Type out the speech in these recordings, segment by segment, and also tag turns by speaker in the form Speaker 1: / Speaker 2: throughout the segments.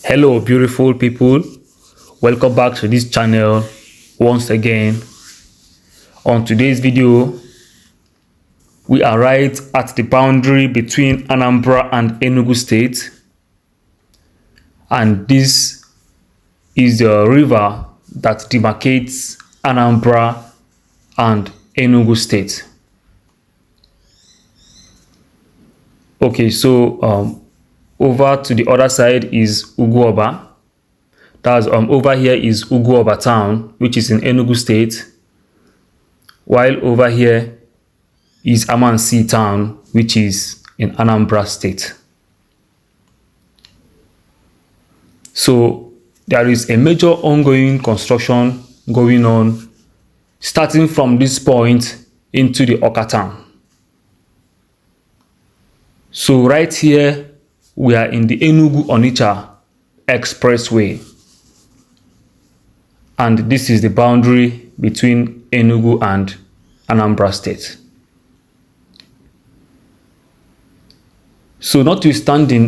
Speaker 1: Hello beautiful people, welcome back to this channel once again. On today's video, we are right at the boundary between Anambra and Enugu State, and this is the river that demarcates Anambra and Enugu State. Okay, so over to the other side is Ugwoba. That's over here is Ugwoba town, which is in Enugu State, while over here is Amansi town, which is in Anambra State. So there is a major ongoing construction going on starting from this point into the Awka town. So right here we are in the Enugu-Onitsha Expressway, and this is the boundary between Enugu and Anambra State. So notwithstanding,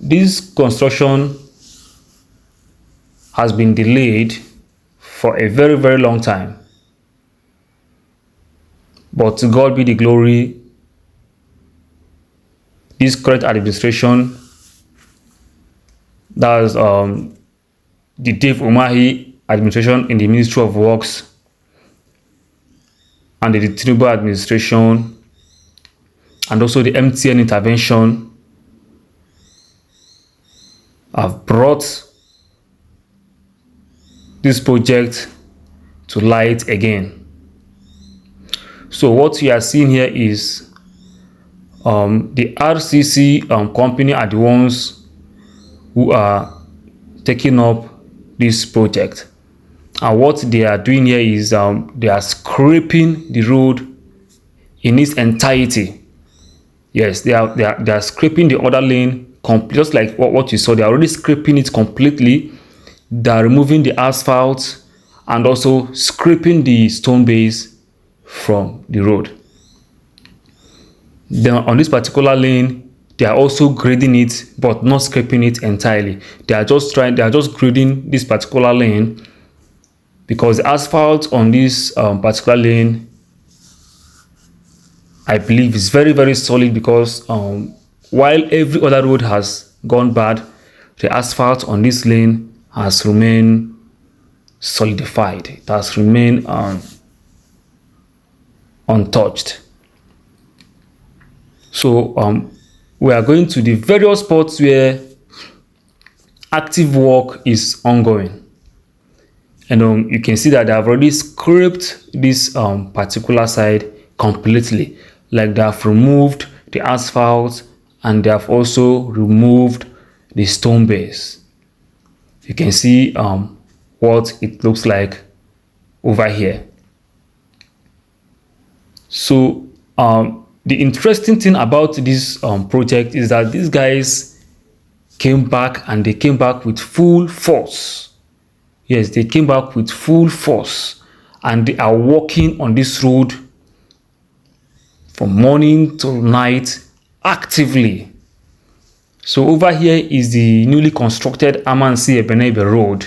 Speaker 1: this construction has been delayed for a very long time, but to God be the glory. This current administration, that's the Dave Umahi administration in the Ministry of Works, and the Tinubu administration, and also the MTN intervention, have brought this project to light again. So what we are seeing here is the RCC company are the ones who are taking up this project, and what they are doing here is they are scraping the road in its entirety. Yes, they are scraping the other lane just like what you saw. They are already scraping it completely. They are removing the asphalt and also scraping the stone base from the road. Then on this particular lane, they are also grading it, but not scraping it entirely. They are just grading this particular lane, because the asphalt on this particular lane, I believe, is very solid, because while every other road has gone bad, the asphalt on this lane has remained solidified. It has remained untouched. So we are going to the various spots where active work is ongoing, and you can see that they have already scraped this particular side completely. Like, they have removed the asphalt and they have also removed the stone base. You can see what it looks like over here. So the interesting thing about this project is that these guys came back, and they came back with full force. Yes, they came back with full force, and they are working on this road from morning to night actively. So over here is the newly constructed Amansi Ebenebe Road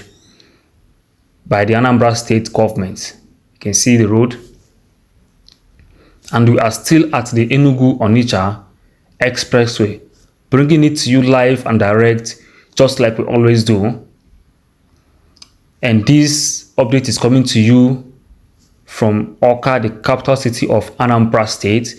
Speaker 1: by the Anambra State government. You can see the road. And we are still at the Enugu-Onitsha Expressway, bringing it to you live and direct, just like we always do. And this update is coming to you from Awka, the capital city of Anambra State.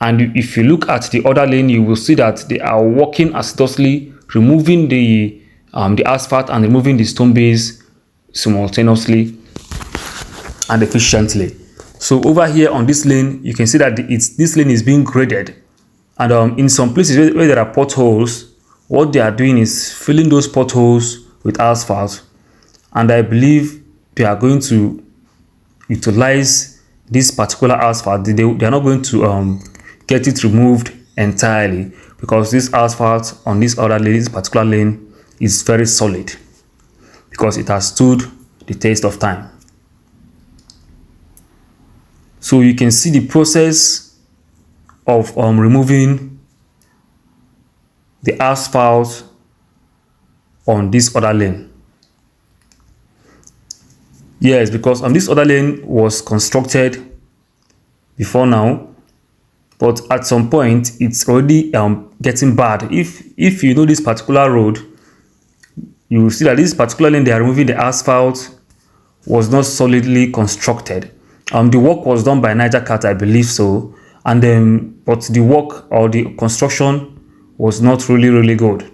Speaker 1: And if you look at the other lane, you will see that they are working assiduously, removing the asphalt and removing the stone base simultaneously and efficiently. So over here on this lane, you can see that this lane is being graded, and in some places where there are potholes, what they are doing is filling those potholes with asphalt, and I believe they are going to utilize this particular asphalt. They are not going to get it removed entirely, because this asphalt on this particular lane is very solid, because it has stood the test of time. So you can see the process of removing the asphalt on this other lane. Yes, because on this other lane was constructed before now, but at some point it's already getting bad. If you know this particular road, you will see that this particular lane they are removing the asphalt was not solidly constructed. The work was done by Niger Cat, I believe so, and then but the work or the construction was not really good.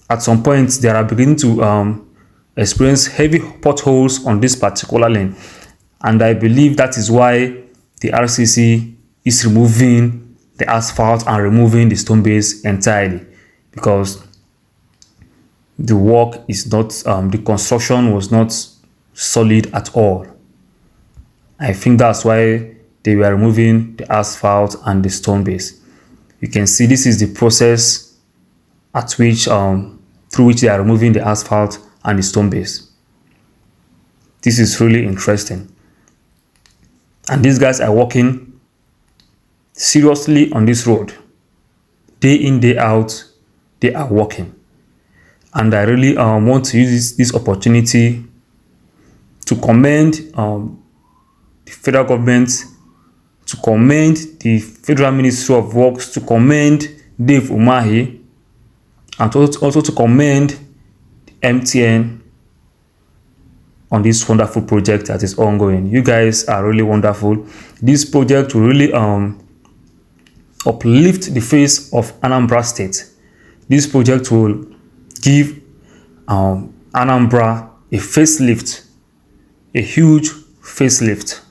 Speaker 1: At some point they are beginning to experience heavy potholes on this particular lane, and I believe that is why the RCC is removing the asphalt and removing the stone base entirely, because the work is not the construction was not solid at all. I think that's why they were removing the asphalt and the stone base. You can see this is the process at which through which they are removing the asphalt and the stone base. This is really interesting, and these guys are working seriously on this road. Day in, day out, they are working, and I really want to use this opportunity to commend the federal government, to commend the Federal Ministry of Works, to commend Dave Umahi, and also to commend MTN on this wonderful project that is ongoing. You guys are really wonderful. This project will really uplift the face of Anambra State. This project will give Anambra a facelift, a huge facelift.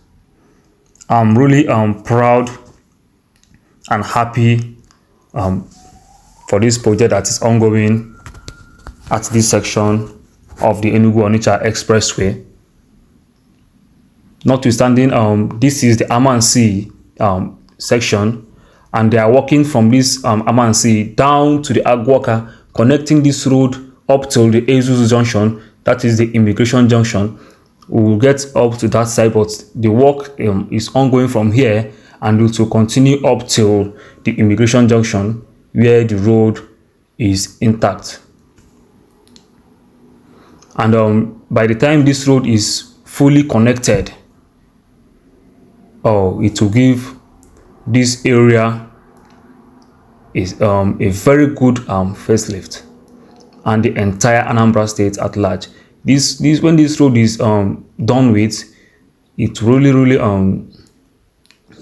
Speaker 1: I'm really proud and happy for this project that is ongoing at this section of the Enugu-Onitsha Expressway. Notwithstanding, this is the Amansi section, and they are walking from this Amansi down to the Awka, connecting this road up till the Ezuzu junction, that is the immigration junction. We will get up to that side, but the work is ongoing from here, and it will continue up till the immigration junction where the road is intact. And by the time this road is fully connected, it will give this area is a very good facelift, and the entire Anambra State at large. This when this road is done with, it really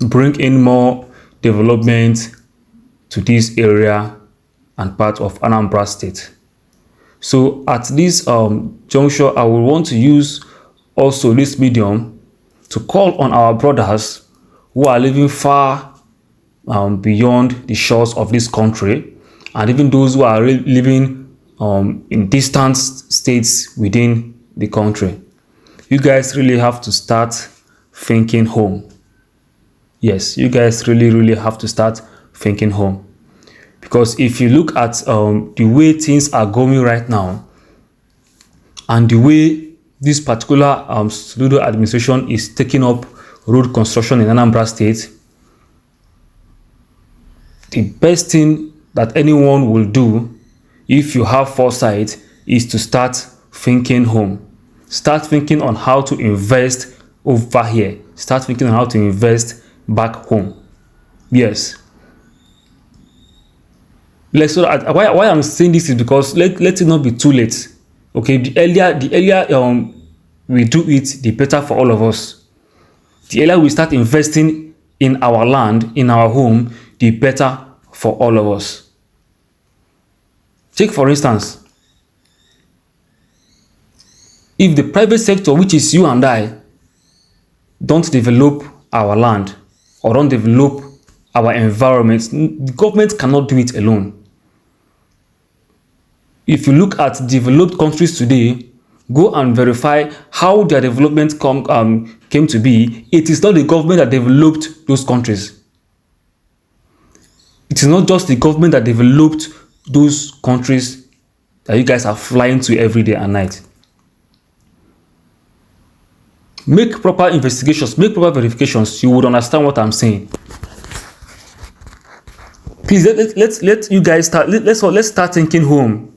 Speaker 1: bring in more development to this area and part of Anambra State. So at this juncture, I will want to use also this medium to call on our brothers who are living far beyond the shores of this country, and even those who are living in distant states within the country. You guys really have to start thinking home. Yes, you guys really have to start thinking home. Because if you look at the way things are going right now, and the way this particular soludo administration is taking up road construction in Anambra State, the best thing that anyone will do, if you have foresight, is to start thinking home. Start thinking on how to invest over here. Start thinking on how to invest back home. Yes. Why I'm saying this is because let it not be too late. Okay, the earlier we do it, the better for all of us. The earlier we start investing in our land, in our home, the better for all of us. Take for instance, if the private sector, which is you and I, don't develop our land or don't develop our environment, the government cannot do it alone. If you look at developed countries today, go and verify how their development came to be. It is not the government that developed those countries. It is not just the government that developed those countries that you guys are flying to every day and night. Make proper investigations, make proper verifications. You would understand what I'm saying. Please let you guys start. Let's start thinking home.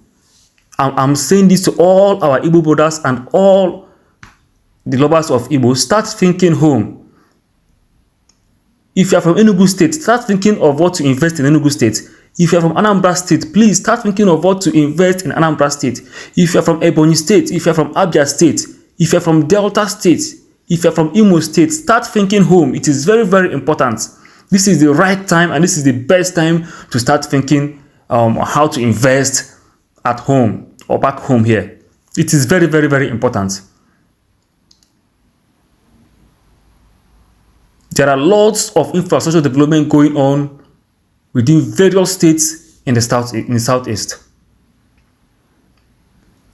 Speaker 1: I'm saying this to all our Igbo brothers and all the lovers of Igbo. Start thinking home. If you are from Enugu State, start thinking of what to invest in Enugu State. If you are from Anambra State, please start thinking of what to invest in Anambra State. If you are from Ebonyi State, if you are from Abia State, if you are from Delta State, if you are from Imo State, start thinking home. It is very, very important. This is the right time and this is the best time to start thinking how to invest at home or back home here. It is very, very, very important. There are lots of infrastructure development going on within various states in the southeast.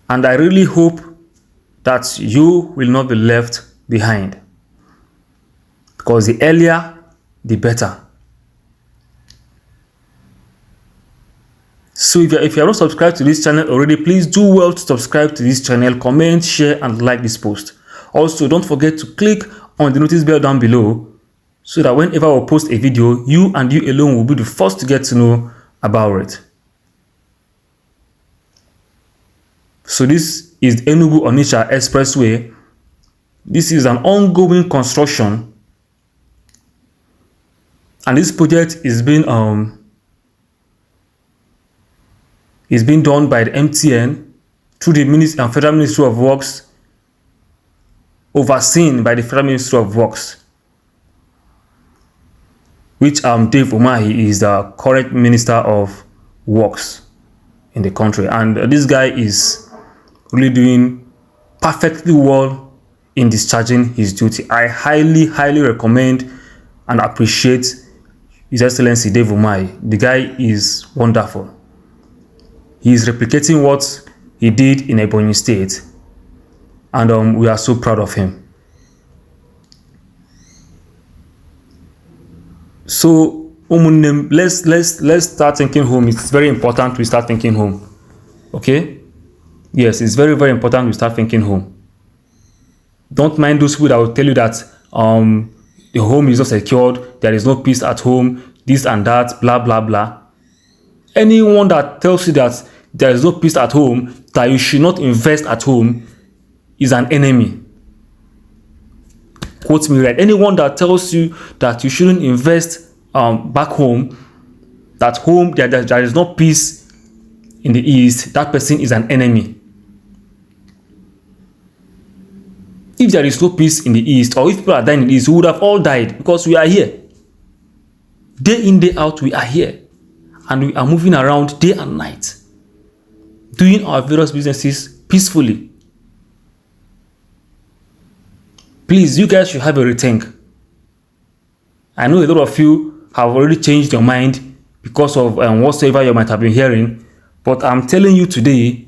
Speaker 1: And I really hope that you will not be left behind, because the earlier, the better. So if you are not subscribed to this channel already, please do well to subscribe to this channel, comment, share, and like this post. Also, don't forget to click on the notice bell down below, so that whenever I post a video, you and you alone will be the first to get to know about it. So this is Enugu-Onitsha Expressway. This is an ongoing construction, and this project is being done by the MTN through the Federal Ministry of Works, overseen by the Federal Ministry of Works, which Dave Umahi is the current Minister of Works in the country. And this guy is really doing perfectly well in discharging his duty. I highly, highly recommend and appreciate His Excellency Dave Umahi. The guy is wonderful. He is replicating what he did in Ebonyi State, and we are so proud of him. So, let's start thinking home. It's very important we start thinking home. Okay? Yes, it's very, very important we start thinking home. Don't mind those people that will tell you that the home is not secured, there is no peace at home, this and that, blah, blah, blah. Anyone that tells you that there is no peace at home, that you should not invest at home, is an enemy. Quote me right. Anyone that tells you that you shouldn't invest back home, that home there is no peace in the east, that person is an enemy. If there is no peace in the east, or if people are dying in the east, we would have all died, because we are here. Day in, day out, we are here. And we are moving around day and night, doing our various businesses peacefully. Please, you guys should have a rethink. I know a lot of you have already changed your mind because of whatsoever you might have been hearing, but I'm telling you today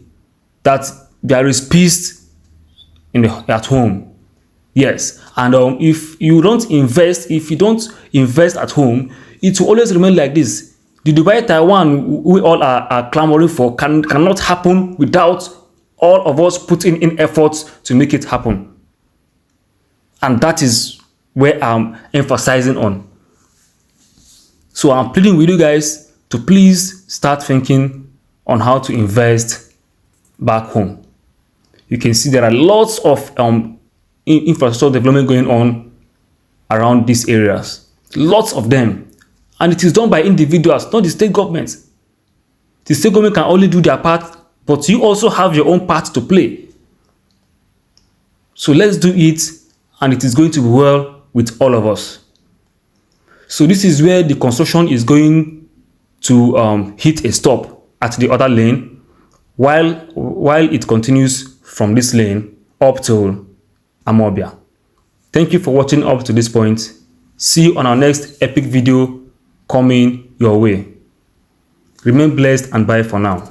Speaker 1: that there is peace at home. Yes, and if you don't invest at home, it will always remain like this. The Dubai Taiwan we all are clamoring for cannot happen without all of us putting in efforts to make it happen. And that is where I'm emphasizing on. So I'm pleading with you guys to please start thinking on how to invest back home. You can see there are lots of infrastructure development going on around these areas. Lots of them. And it is done by individuals, not the state government. The state government can only do their part, but you also have your own part to play. So let's do it, and it is going to be well with all of us. So this is where the construction is going to hit a stop at the other lane, while it continues from this lane up to Amobia. Thank you for watching up to this point. See you on our next epic video coming your way. Remain blessed and bye for now.